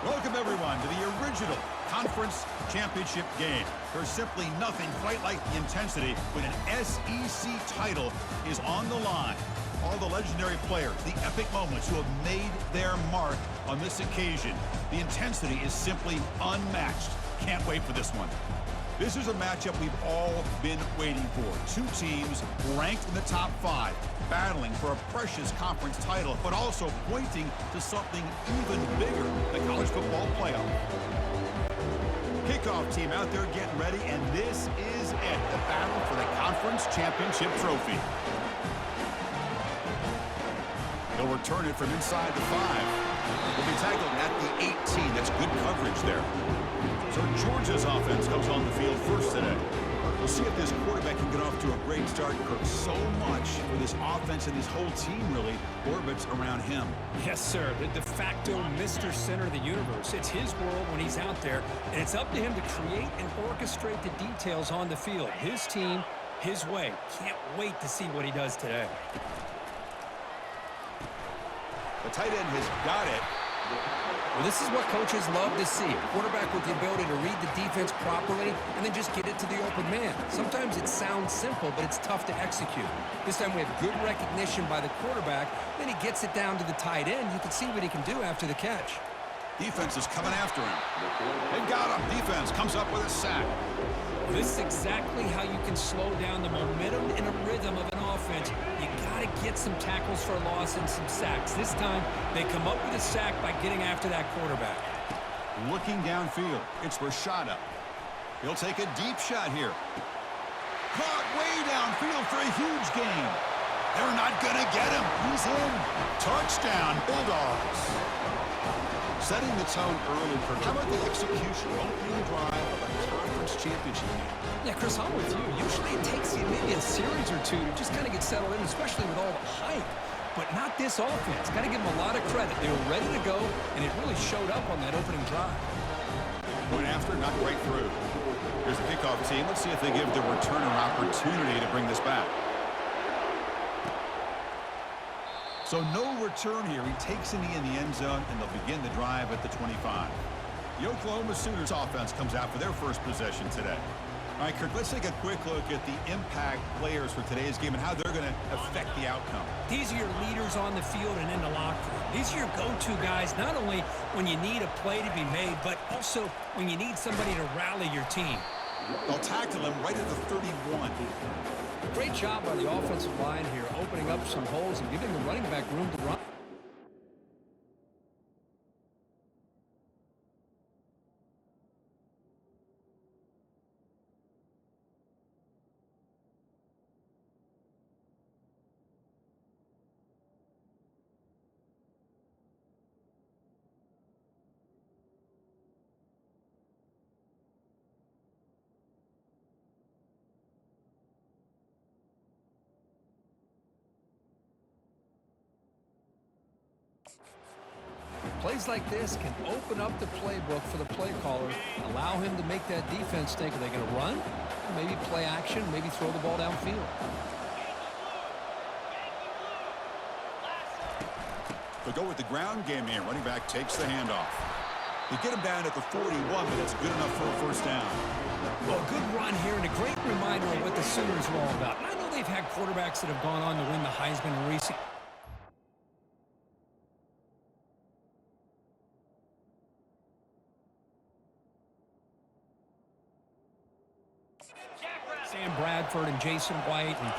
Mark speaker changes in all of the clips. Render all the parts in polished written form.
Speaker 1: Welcome, everyone, to the original conference championship game. There's simply nothing quite like the intensity when an SEC title is on the line. All the legendary players, the epic moments who have made their mark on this occasion. The intensity is simply unmatched. Can't wait for this one. This is a matchup we've all been waiting for. Two teams ranked in the top 5, battling for a precious conference title, but also pointing to something even bigger, the college football playoff. Kickoff team out there getting ready, and this is it, the battle for the conference championship trophy. They'll return it from inside the 5. Will be tackled at the 18. That's good coverage there. So Georgia's offense comes on the field first today. We'll see if this quarterback can get off to a great start. Kirk, so much for this offense and this whole team really orbits around him.
Speaker 2: Yes, sir. The de facto Mr. Center of the universe. It's his world when he's out there, and it's up to him to create and orchestrate the details on the field. His team, his way. Can't wait to see what he does today.
Speaker 1: The tight end has got it.
Speaker 3: Well, this is what coaches love to see. A quarterback with the ability to read the defense properly and then just get it to the open man. Sometimes it sounds simple, but it's tough to execute. This time we have good recognition by the quarterback. Then he gets it down to the tight end. You can see what he can do after the catch.
Speaker 1: Defense is coming after him. They've got him. Defense comes up with a sack.
Speaker 2: This is exactly how you can slow down the momentum and a rhythm of an offense. You got to get some tackles for a loss and some sacks. This time, they come up with a sack by getting after that quarterback.
Speaker 1: Looking downfield, it's Rashada. He'll take a deep shot here. Caught way downfield for a huge gain. They're not going to get him. He's in. Touchdown, Bulldogs. Setting the tone early, Kirk. How about the execution? Opening drive of a conference championship game.
Speaker 3: Yeah, Chris, I'm with you. Usually it takes you maybe a series or two to just kind of get settled in, especially with all the hype. But not this offense. Got to give them a lot of credit. They were ready to go, and it really showed up on that opening drive.
Speaker 1: Point after, not right through. Here's the kickoff team. Let's see if they give the returner opportunity to bring this back. So no return here. He takes in the end zone, and they'll begin the drive at the 25. The Oklahoma Sooners offense comes out for their first possession today. All right, Kirk, let's take a quick look at the impact players for today's game and how they're going to affect the outcome.
Speaker 2: These are your leaders on the field and in the locker room. These are your go-to guys, not only when you need a play to be made, but also when you need somebody to rally your team.
Speaker 1: They'll tackle him right at the 31.
Speaker 3: Great job by the offensive line here, opening up some holes and giving the running back room to run. Plays like this can open up the playbook for the play caller, allow him to make that defense think, are they going to run? Maybe play action, maybe throw the ball downfield.
Speaker 1: They'll go with the ground game here. Running back takes the handoff. They get him down at the 41, but it's good enough for a first down.
Speaker 2: Well, good run here and a great reminder of what the Sooners are all about. I know they've had quarterbacks that have gone on to win the Heisman in recent. Sam Bradford and Jason White and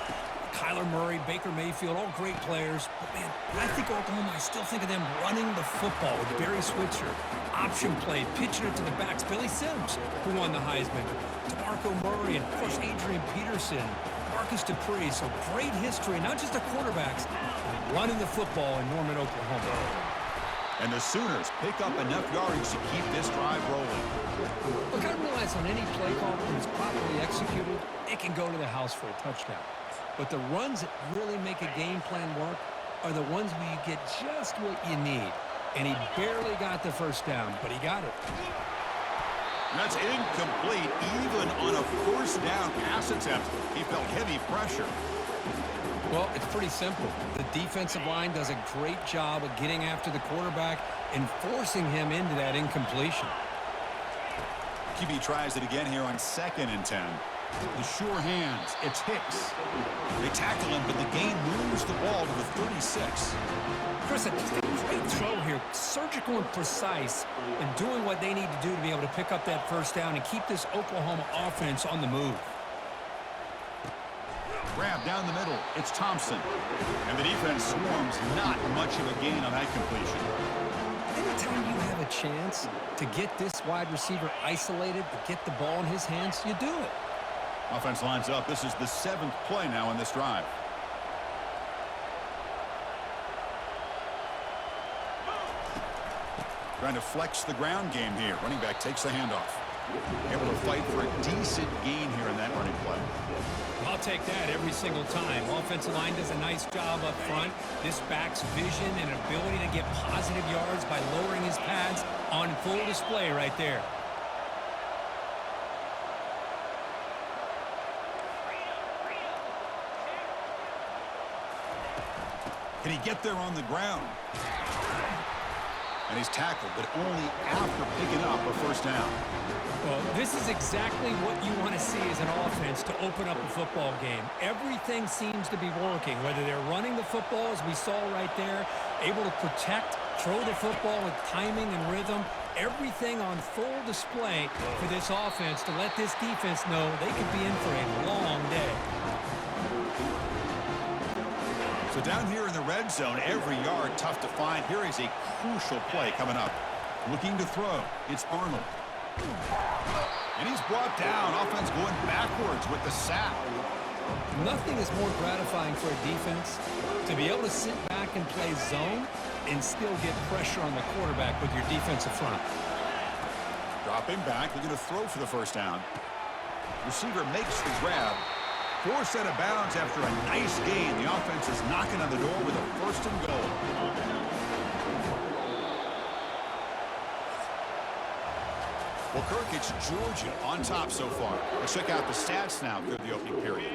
Speaker 2: Kyler Murray, Baker Mayfield, all great players. But, man, when I think Oklahoma, I still think of them running the football with Barry Switzer. Option play, pitching it to the backs. Billy Sims, who won the Heisman. DeMarco Murray, and, of course, Adrian Peterson. Marcus Dupree. So great history, not just the quarterbacks, running the football in Norman, Oklahoma.
Speaker 1: And the Sooners pick up enough yardage to keep this drive rolling.
Speaker 3: Look, I realize on any play call, when it's properly executed, it can go to the house for a touchdown. But the runs that really make a game plan work are the ones where you get just what you need. And he barely got the first down, but he got it.
Speaker 1: That's incomplete. Even on a first down pass attempt, he felt heavy pressure.
Speaker 3: Well, it's pretty simple. The defensive line does a great job of getting after the quarterback and forcing him into that incompletion.
Speaker 1: QB tries it again here on 2nd and 10. The sure hands. It's Hicks. They tackle him, but the gain moves the ball to the 36.
Speaker 2: Chris, just a great throw here. Surgical and precise in doing what they need to do to be able to pick up that first down and keep this Oklahoma offense on the move.
Speaker 1: Grab down the middle. It's Thompson. And the defense swarms. Not much of a gain on that completion.
Speaker 2: Anytime you have a chance to get this wide receiver isolated, to get the ball in his hands, you do it.
Speaker 1: Offense lines up. This is the 7th play now in this drive. Trying to flex the ground game here. Running back takes the handoff. Able to fight for a decent gain here in that running play.
Speaker 2: I'll take that every single time. Offensive line does a nice job up front. This back's vision and ability to get positive yards by lowering his pads on full display right there.
Speaker 1: Can he get there on the ground? And he's tackled, but only after picking up a first down.
Speaker 2: Well, this is exactly what you want to see as an offense to open up a football game. Everything seems to be working, whether they're running the football, as we saw right there, able to protect, throw the football with timing and rhythm, everything on full display for this offense to let this defense know they could be in for a long day.
Speaker 1: So down here in the red zone, every yard tough to find. Here is a crucial play coming up. Looking to throw. It's Arnold. And he's brought down. Offense going backwards with the sack.
Speaker 2: Nothing is more gratifying for a defense to be able to sit back and play zone and still get pressure on the quarterback with your defensive front.
Speaker 1: Dropping back. Looking to throw for the first down. Receiver makes the grab. Forced out of bounds after a nice gain. The offense is knocking on the door with a 1st and goal. Well, Kirk, it's Georgia on top so far. Let's check out the stats now through the opening period.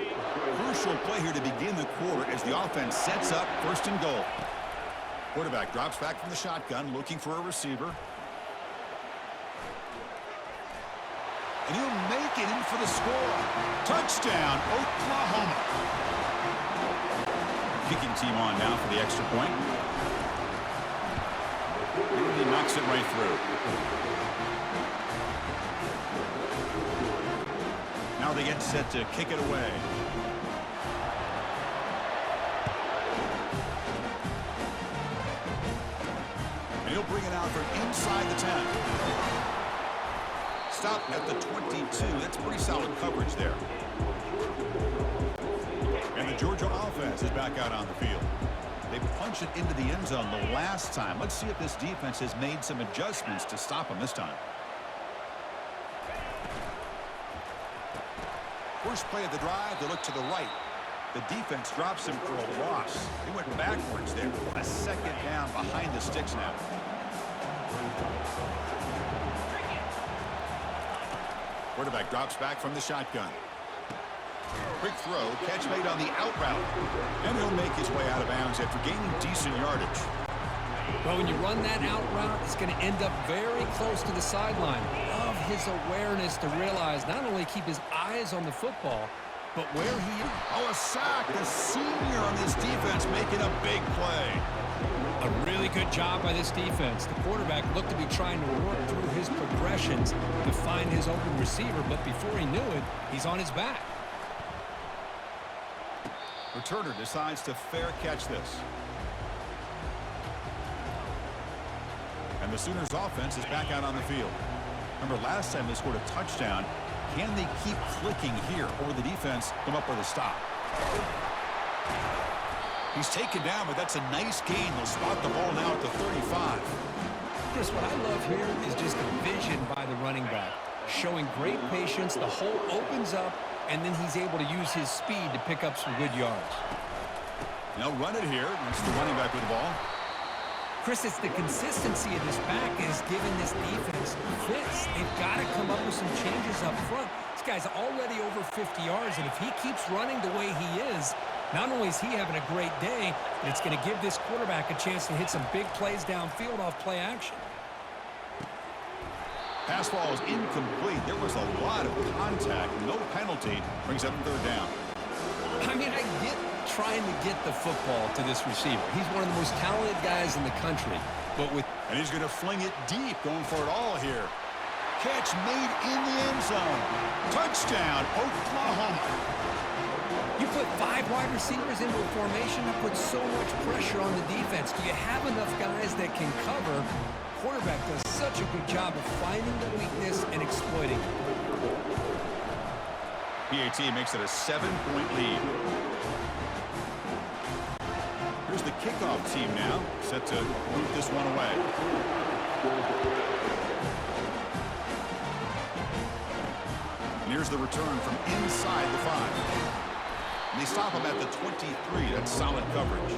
Speaker 1: Crucial play here to begin the quarter as the offense sets up 1st and goal. Quarterback drops back from the shotgun, looking for a receiver. And he'll make it in for the score. Touchdown, Oklahoma. Kicking team on now for the extra point. And he knocks it right through. Now they get set to kick it away. And he'll bring it out from inside the 10. Stop at the 22. That's pretty solid coverage there. And the Georgia offense is back out on the field. They punched it into the end zone the last time. Let's see if this defense has made some adjustments to stop them this time. First play of the drive, they look to the right. The defense drops him for a loss. They went backwards there. A 2nd down behind the sticks now. Quarterback drops back from the shotgun. Quick throw, catch made on the out route. And he'll make his way out of bounds after gaining decent yardage.
Speaker 2: Well, when you run that out route, it's going to end up very close to the sideline. Love his awareness to realize not only keep his eyes on the football, but where he is.
Speaker 1: Oh, a sack. The senior on this defense making a big play.
Speaker 2: A really good job by this defense. The quarterback looked to be trying to work through his progressions to find his open receiver, but before he knew it, he's on his back.
Speaker 1: Returner decides to fair catch this. And the Sooners offense is back out on the field. Remember, last time they scored a touchdown. Can they keep clicking here, or the defense come up with a stop? He's taken down, but that's a nice gain. They'll spot the ball now at the 35.
Speaker 2: Chris, what I love here is just the vision by the running back. Showing great patience, the hole opens up, and then he's able to use his speed to pick up some good yards.
Speaker 1: They'll run it here. It's the running back with the ball.
Speaker 2: Chris, it's the consistency of this back is giving this defense fits. They've got to come up with some changes up front. This guy's already over 50 yards, and if he keeps running the way he is, Not only is he having a great day, but it's going to give this quarterback a chance to hit some big plays downfield off play action.
Speaker 1: Pass ball is incomplete. There was a lot of contact. No penalty. Brings up third down.
Speaker 2: I mean, I get trying to get the football to this receiver. He's one of the most talented guys in the country.
Speaker 1: And he's going to fling it deep, going for it all here. Catch made in the end zone. Touchdown, Oklahoma.
Speaker 2: You put 5 wide receivers into a formation, that puts so much pressure on the defense. Do you have enough guys that can cover? Quarterback does such a good job of finding the weakness and exploiting it.
Speaker 1: PAT makes it a 7-point lead. Here's the kickoff team now, set to boot this one away. And here's the return from inside the 5. And they stop him at the 23. That's solid coverage.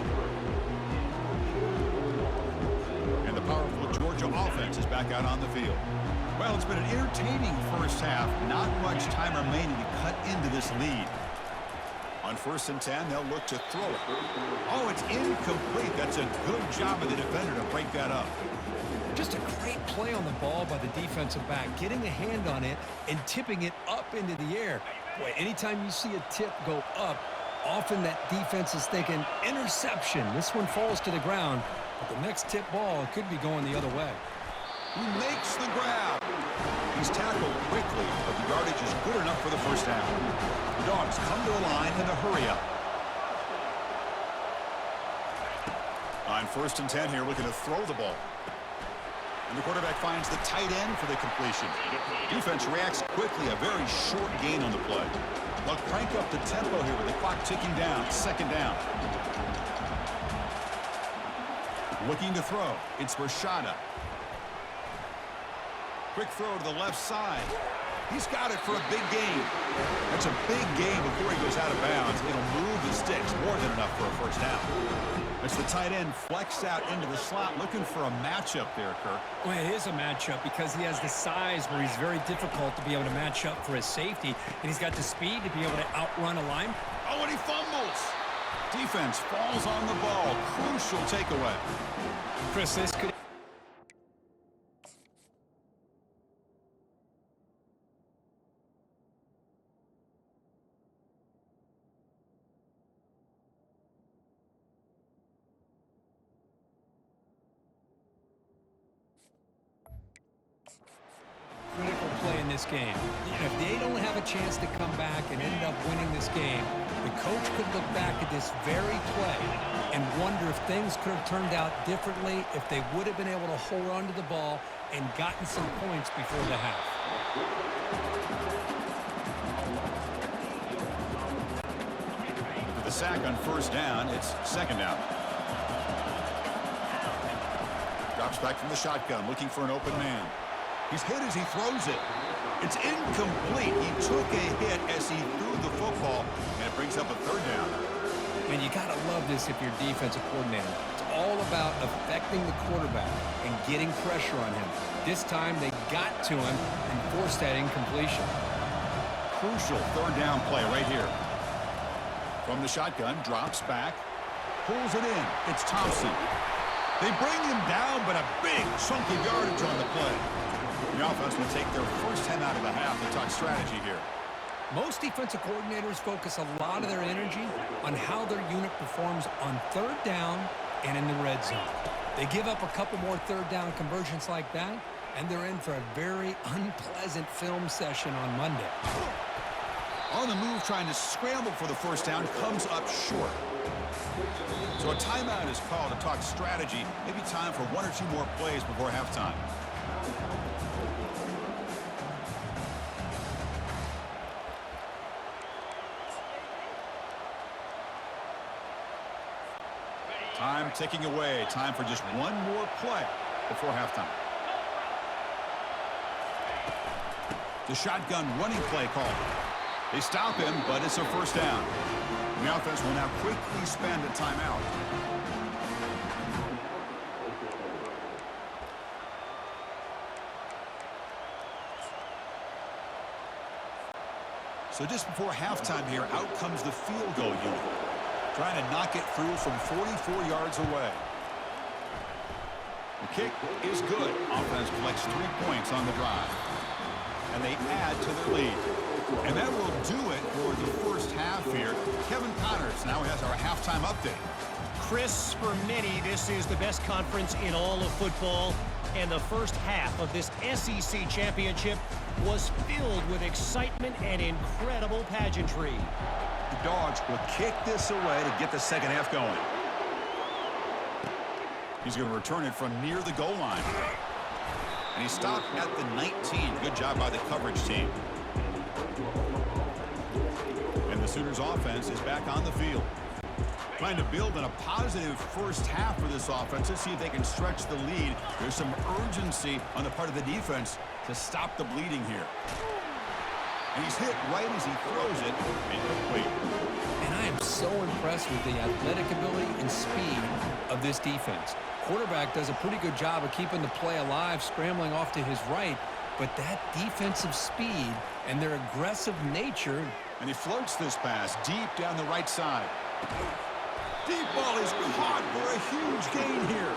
Speaker 1: And the powerful Georgia offense is back out on the field. Well, it's been an entertaining first half. Not much time remaining to cut into this lead. On 1st and 10, they'll look to throw it. Oh, it's incomplete. That's a good job of the defender to break that up.
Speaker 2: Just a great play on the ball by the defensive back, getting a hand on it and tipping it up into the air. Boy, anytime you see a tip go up, often that defense is thinking interception. This one falls to the ground, but the next tip ball could be going the other way.
Speaker 1: He makes the grab. He's tackled quickly, but the yardage is good enough for the first down. The Dogs come to the line in a hurry-up. On 1st and 10 here, looking to throw the ball. And the quarterback finds the tight end for the completion. Defense reacts quickly, a very short gain on the play. They'll crank up the tempo here with the clock ticking down. 2nd down. Looking to throw. It's Rashada. Quick throw to the left side. He's got it for a big gain. That's a big gain before he goes out of bounds. It'll move the sticks, more than enough for a first down. It's the tight end flexed out into the slot, looking for a matchup there, Kirk.
Speaker 2: Well, it is a matchup because he has the size where he's very difficult to be able to match up for his safety, and he's got the speed to be able to outrun a line.
Speaker 1: Oh, and he fumbles. Defense falls on the ball. Crucial takeaway.
Speaker 2: Chris, this could... critical play in this game. If they don't have a chance to come back and end up winning this game, the coach could look back at this very play and wonder if things could have turned out differently if they would have been able to hold on to the ball and gotten some points before the half.
Speaker 1: With the sack on 1st down, it's 2nd down. Drops back from the shotgun, looking for an open man. He's hit as he throws it. It's incomplete. He took a hit as he threw the football, and it brings up a 3rd down.
Speaker 2: And you got to love this if you're defensive coordinator. It's all about affecting the quarterback and getting pressure on him. This time they got to him and forced that incompletion.
Speaker 1: Crucial 3rd down play right here. From the shotgun, drops back, pulls it in. It's Thompson. They bring him down, but a big chunk of yardage on the play. The offense will take their first 10 out of the half. They talk strategy here.
Speaker 2: Most defensive coordinators focus a lot of their energy on how their unit performs on 3rd down and in the red zone. They give up a couple more 3rd down conversions like that, and they're in for a very unpleasant film session on Monday.
Speaker 1: On the move, trying to scramble for the first down, comes up short. So a timeout is called to talk strategy. Maybe time for 1 or 2 more plays before halftime. Time ticking away. Time for just 1 more play before halftime. The shotgun running play called. They stop him, but it's a first down. The offense will now quickly spend a timeout. So just before halftime here, out comes the field goal unit. trying to knock it through from 44 yards away. The kick is good. Offense collects 3 points on the drive. And they add to their lead. And that will do it for the first half here. Kevin Connors now has our halftime update.
Speaker 4: Chris, for many, this is the best conference in all of football. And the first half of this SEC championship was filled with excitement and incredible pageantry.
Speaker 1: The Dogs will kick this away to get the second half going. He's going to return it from near the goal line. And he stopped at the 19. Good job by the coverage team. And the Sooners offense is back on the field. Trying to build on a positive first half for this offense. Let's see if they can stretch the lead. There's some urgency on the part of the defense to stop the bleeding here. And he's hit right as he throws it. Incomplete.
Speaker 3: And I am so impressed with the athletic ability and speed of this defense. Quarterback does a pretty good job of keeping the play alive, scrambling off to his right. But that defensive speed and their aggressive nature.
Speaker 1: And he floats this pass deep down the right side. Deep ball is caught for a huge gain here.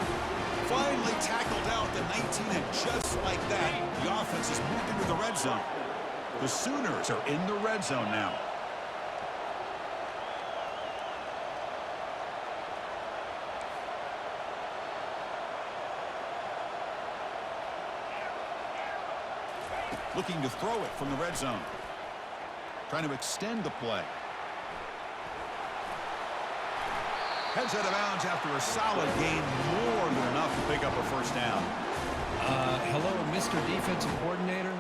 Speaker 1: Finally tackled out the 19, and just like that, the offense has moved into the red zone. The Sooners are in the red zone now. Looking to throw it from the red zone. Trying to extend the play. Heads out of bounds after a solid gain, more than enough to pick up a first down.
Speaker 3: Hello, Mr. Defensive Coordinator.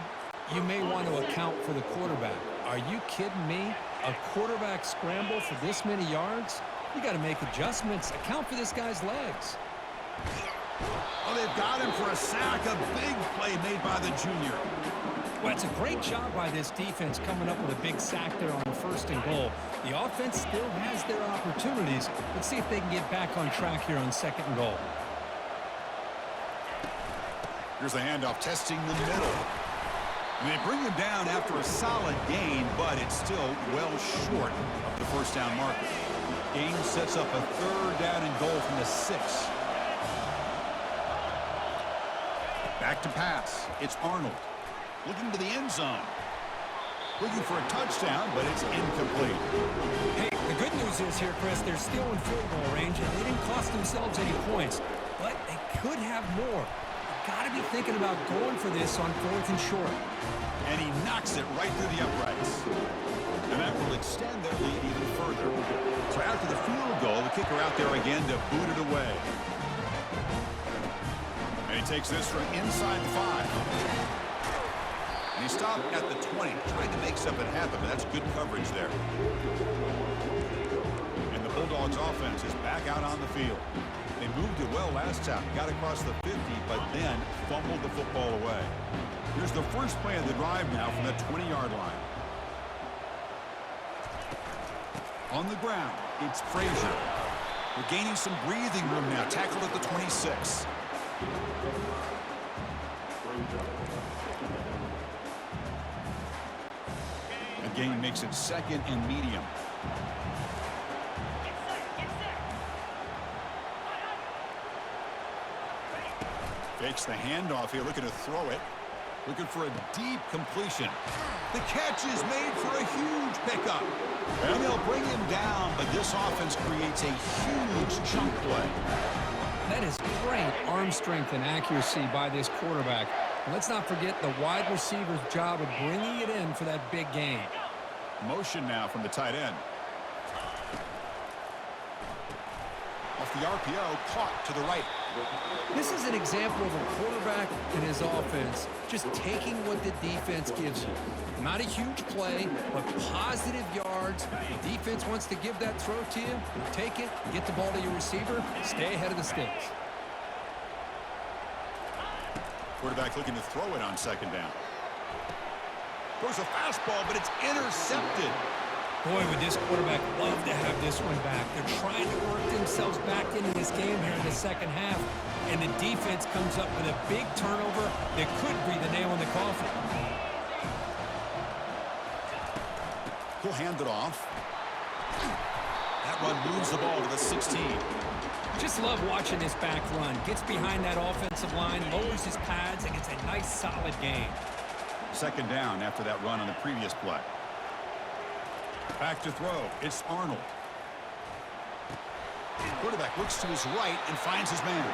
Speaker 3: You may want to account for the quarterback. Are you kidding me? A quarterback scramble for this many yards? You got to make adjustments. Account for this guy's legs.
Speaker 1: Oh, they've got him for a sack. A big play made by the junior.
Speaker 2: Well, it's a great job by this defense coming up with a big sack there on 1st and goal. The offense still has their opportunities. Let's see if they can get back on track here on 2nd and goal.
Speaker 1: Here's the handoff, testing the middle. And they bring him down after a solid gain, but it's still well short of the first down marker. Game sets up a 3rd down and goal from the 6. Back to pass. It's Arnold. Looking to the end zone. Looking for a touchdown, but it's incomplete.
Speaker 2: Hey, the good news is here, Chris, they're still in field goal range, and they didn't cost themselves any points. But they could have more. You've got to be thinking about going for this on 4th and short.
Speaker 1: And he knocks it right through the uprights. And that will extend their lead even further. So after the field goal, the kicker out there again to boot it away. And he takes this from inside the 5. And he stopped at the 20, trying to make something happen, but that's good coverage there. And the Bulldogs offense is back out on the field. They moved it well last time, got across the 50, but then fumbled the football away. Here's the first play of the drive now from the 20-yard line. On the ground, it's Frazier. We're gaining some breathing room now, tackled at the 26. The gain makes it 2nd and medium. Fakes the handoff here, looking to throw it. Looking for a deep completion. The catch is made for a huge pickup. And they'll bring him down, but this offense creates a huge chunk play.
Speaker 3: That is great arm strength and accuracy by this quarterback. And let's not forget the wide receiver's job of bringing it in for that big gain.
Speaker 1: Motion now from the tight end. Off the RPO, caught to the right.
Speaker 3: This is an example of a quarterback and his offense just taking what the defense gives you. Not a huge play, but positive yards. The defense wants to give that throw to you. You take it, get the ball to your receiver, stay ahead of the sticks.
Speaker 1: Quarterback looking to throw it on 2nd down. Throws a fastball, but it's intercepted.
Speaker 2: Boy, would this quarterback love to have this one back. They're trying to work themselves back into this game here in the 2nd half, and the defense comes up with a big turnover that could be the nail in the coffin.
Speaker 1: He'll hand it off. That run moves the ball to the 16.
Speaker 2: Just love watching this back run. Gets behind that offensive line, lowers his pads, and gets a nice, solid gain.
Speaker 1: Second down after that run on the previous play. Back to throw. It's Arnold. Quarterback looks to his right and finds his man.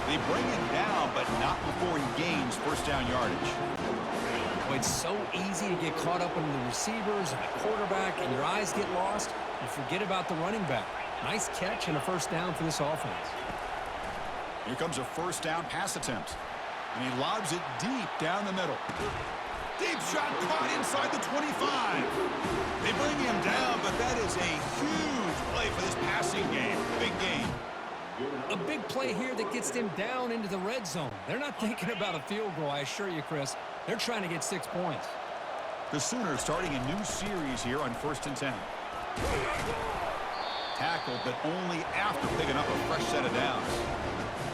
Speaker 1: They bring him down, but not before he gains first down yardage.
Speaker 2: Oh, it's so easy to get caught up in the receivers and the quarterback, and your eyes get lost. You forget about the running back. Nice catch and a first down for this offense.
Speaker 1: Here comes a first down pass attempt. And he lobs it deep down the middle. Deep shot caught inside the 25. They bring him down, but that is a huge play for this passing game. Big gain.
Speaker 2: A big play here that gets them down into the red zone. They're not thinking about a field goal, I assure you, Chris. They're trying to get 6 points.
Speaker 1: The Sooners starting a new series here on 1st and 10. Tackled, but only after picking up a fresh set of downs.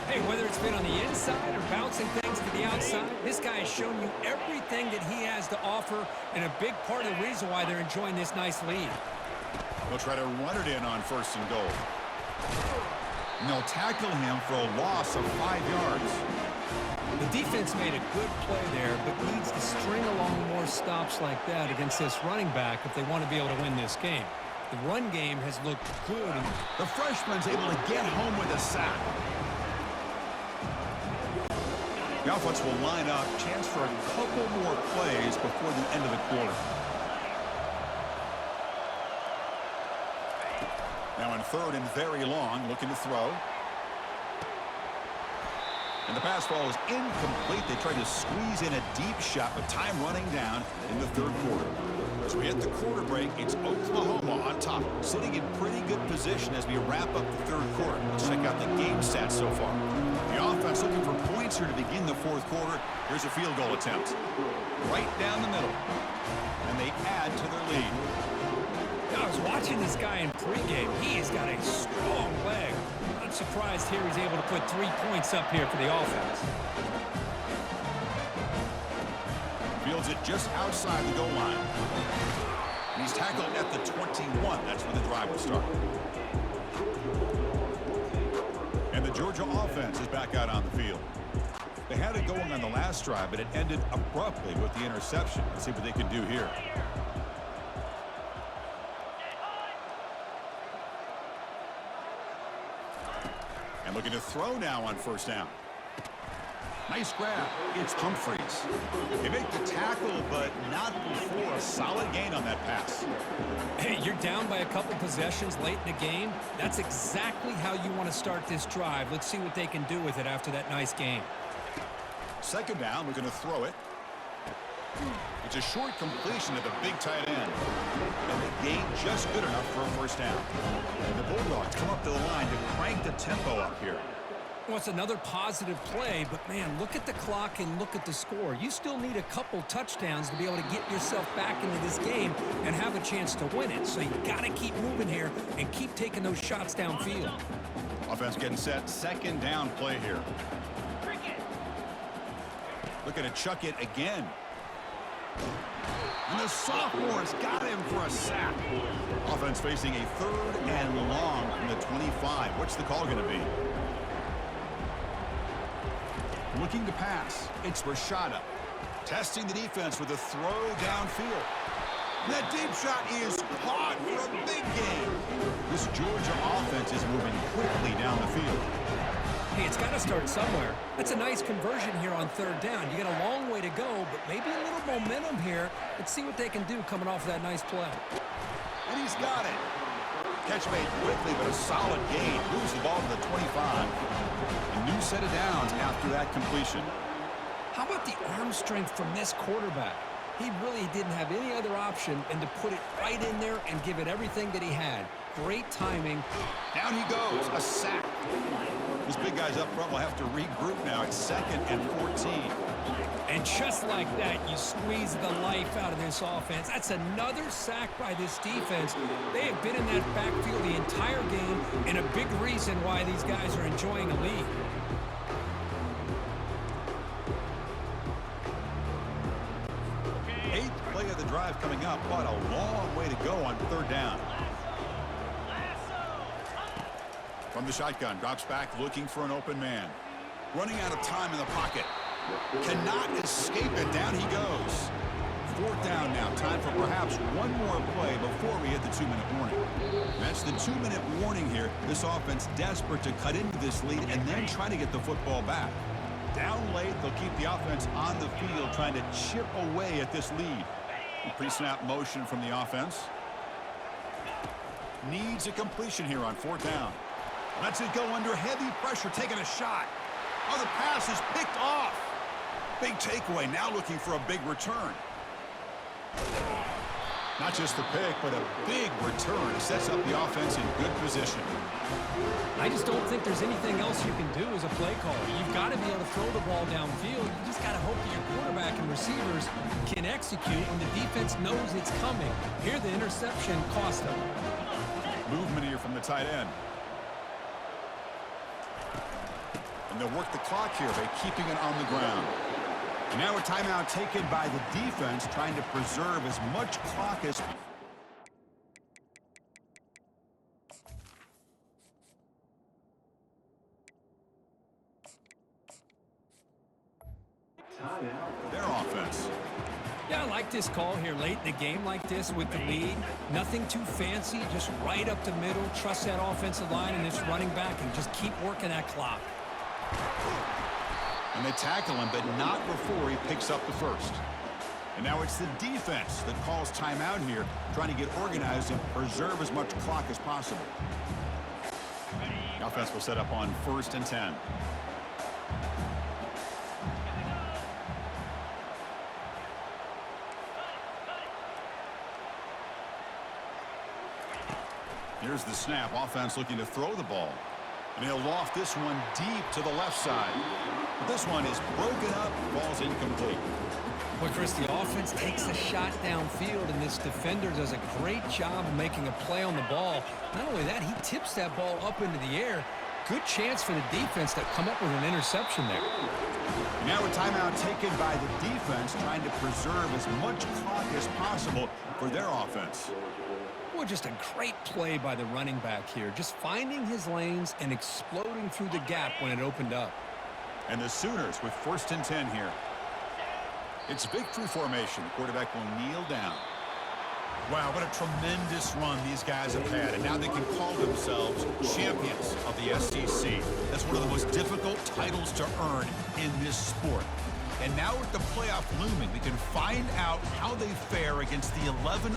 Speaker 2: Hey, whether it's been on the inside or bouncing things to the outside, this guy has shown you everything that he has to offer, and a big part of the reason why they're enjoying this nice lead.
Speaker 1: They'll try to run it in on 1st and goal. And they'll tackle him for a loss of 5 yards.
Speaker 2: The defense made a good play there, but needs to string along more stops like that against this running back if they want to be able to win this game. The run game has looked good.
Speaker 1: The freshman's able to get home with a sack. The offense will line up. Chance for a couple more plays before the end of the quarter. Now on 3rd and very long, looking to throw. And the pass ball is incomplete. They try to squeeze in a deep shot, but time running down in the 3rd quarter. As we hit the quarter break, it's Oklahoma on top, sitting in pretty good position as we wrap up the 3rd quarter. Let's check out the game stats so far. The offense looking for points here to begin the 4th quarter. Here's a field goal attempt. Right down the middle. And they add to their lead.
Speaker 2: I was watching this guy in pregame. He has got a strong leg. I'm surprised here he's able to put 3 points up here for the offense.
Speaker 1: Fields it just outside the goal line. And he's tackled at the 21. That's where the drive will start. And the Georgia offense is back out on the field. They had it going on the last drive, but it ended abruptly with the interception. Let's see what they can do here. And looking to throw now on 1st down. Nice grab. It's Humphreys. They make the tackle, but not before a solid gain on that pass.
Speaker 2: Hey, you're down by a couple possessions late in the game. That's exactly how you want to start this drive. Let's see what they can do with it after that nice game.
Speaker 1: 2nd down, we're going to throw it. It's a short completion to the big tight end. And the gain just good enough for a first down. And the Bulldogs come up to the line to crank the tempo up here.
Speaker 2: Well, it's another positive play, but, man, look at the clock and look at the score. You still need a couple touchdowns to be able to get yourself back into this game and have a chance to win it. So you got to keep moving here and keep taking those shots downfield.
Speaker 1: Offense getting set. 2nd down play here. Looking to chuck it again. And the sophomore's got him for a sack. Offense facing a 3rd and long from the 25. What's the call going to be? Looking to pass. It's Rashada. Testing the defense with a throw downfield. And that deep shot is caught for a big gain. This Georgia offense is moving quickly down the field.
Speaker 2: Hey, it's got to start somewhere. That's a nice conversion here on 3rd down. You got a long way to go, but maybe a little momentum here. Let's see what they can do coming off of that nice play.
Speaker 1: And he's got it. Catch made quickly, but a solid gain. Moves the ball to the 25. A new set of downs after that completion.
Speaker 2: How about the arm strength from this quarterback? He really didn't have any other option than to put it right in there and give it everything that he had. Great timing.
Speaker 1: Down he goes. A sack. These big guys up front will have to regroup now. It's 2nd and 14.
Speaker 2: And just like that, you squeeze the life out of this offense. That's another sack by this defense. They have been in that backfield the entire game, and a big reason why these guys are enjoying a lead.
Speaker 1: Eighth play of the drive coming up, but a long way to go on 3rd down. From the shotgun, drops back looking for an open man. Running out of time in the pocket. Cannot escape it. Down he goes. 4th down now. Time for perhaps one more play before we hit the 2-minute warning. That's the 2-minute warning here. This offense desperate to cut into this lead and then try to get the football back. Down late, they'll keep the offense on the field trying to chip away at this lead. Pre-snap motion from the offense. Needs a completion here on 4th down. Lets it go under heavy pressure, taking a shot. Oh, the pass is picked off. Big takeaway, now looking for a big return. Not just the pick, but a big return. Sets up the offense in good position.
Speaker 2: I just don't think there's anything else you can do as a play caller. You've got to be able to throw the ball downfield. You just got to hope that your quarterback and receivers can execute when the defense knows it's coming. Here, the interception cost them.
Speaker 1: Movement here from the tight end. And they'll work the clock here by keeping it on the ground. And now a timeout taken by the defense, trying to preserve as much clock as... Their offense.
Speaker 2: Yeah, I like this call here late in the game like this with the lead. Nothing too fancy, just right up the middle. Trust that offensive line and its running back and just keep working that clock.
Speaker 1: And they tackle him, but not before he picks up the first. And now it's the defense that calls timeout here, trying to get organized and preserve as much clock as possible. The offense will set up on 1st and 10. Here's the snap. Offense looking to throw the ball. And he'll loft this one deep to the left side. But this one is broken up, falls incomplete.
Speaker 2: Well, Chris, the offense takes a shot downfield, and this defender does a great job of making a play on the ball. Not only that, he tips that ball up into the air. Good chance for the defense to come up with an interception there.
Speaker 1: Now a timeout taken by the defense, trying to preserve as much clock as possible for their offense.
Speaker 2: Well, just a great play by the running back here. Just finding his lanes and exploding through the gap when it opened up.
Speaker 1: And the Sooners with 1st and 10 here. It's victory formation. The quarterback will kneel down. Wow, what a tremendous run these guys have had. And now they can call themselves champions of the SEC. That's one of the most difficult titles to earn in this sport. And now with the playoff looming, we can find out how they fare against the 11